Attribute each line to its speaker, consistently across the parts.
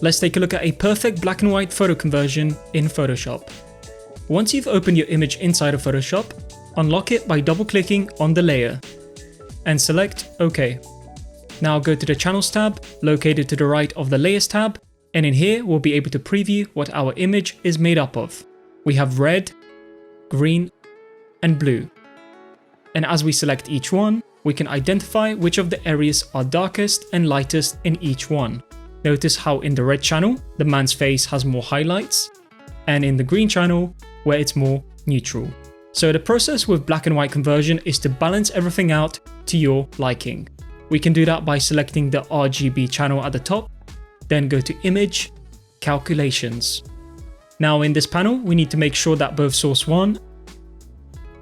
Speaker 1: let's take a look at a perfect black and white photo conversion in Photoshop. Once you've opened your image inside of Photoshop, unlock it by double-clicking on the layer and select OK. Now go to the Channels tab, located to the right of the Layers tab, and in here we'll be able to preview what our image is made up of. We have red, green, and blue. And as we select each one, we can identify which of the areas are darkest and lightest in each one. Notice how in the red channel, the man's face has more highlights, and in the green channel, where it's more neutral. So the process with black and white conversion is to balance everything out to your liking. We can do that by selecting the RGB channel at the top, then go to Image, Calculations. Now in this panel, we need to make sure that both source 1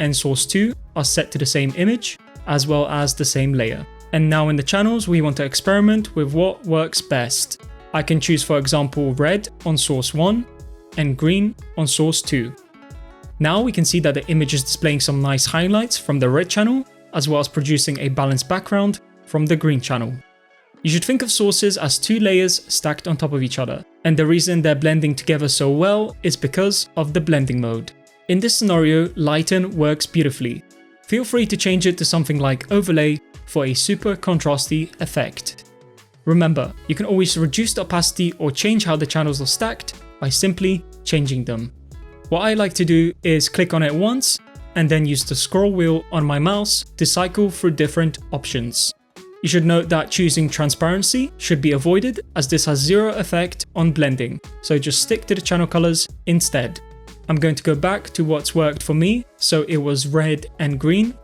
Speaker 1: and source 2 are set to the same image, as well as the same layer. And now in the channels, we want to experiment with what works best. I can choose, for example, red on source 1 and green on source 2. Now we can see that the image is displaying some nice highlights from the red channel, as well as producing a balanced background from the green channel. You should think of sources as two layers stacked on top of each other, and the reason they're blending together so well is because of the blending mode. In this scenario, Lighten works beautifully. Feel free to change it to something like Overlay for a super contrasty effect. Remember, you can always reduce the opacity or change how the channels are stacked by simply changing them. What I like to do is click on it once and then use the scroll wheel on my mouse to cycle through different options. You should note that choosing transparency should be avoided, as this has zero effect on blending, so just stick to the channel colors instead. I'm going to go back to what's worked for me, so it was red and green,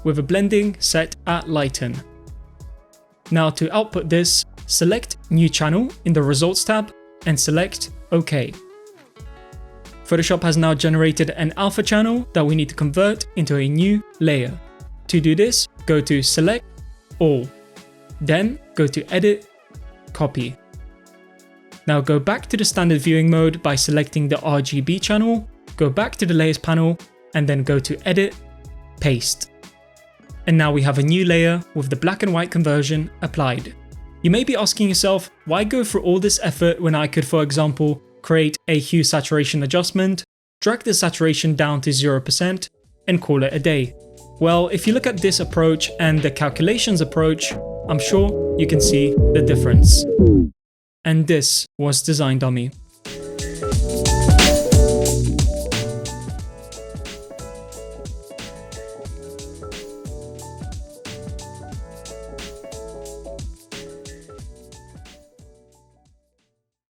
Speaker 1: with a blending set at Lighten. Now to output this, select New Channel in the Results tab and select OK. Photoshop has now generated an alpha channel that we need to convert into a new layer. To do this, go to Select All. Then go to Edit, Copy. Now go back to the standard viewing mode by selecting the RGB channel, go back to the Layers panel, and then go to Edit, Paste. And now we have a new layer with the black and white conversion applied. You may be asking yourself, why go through all this effort when I could, for example, create a hue saturation adjustment, drag the saturation down to 0%, and call it a day? Well, if you look at this approach and the calculations approach, I'm sure you can see the difference. And this was Design Dummy.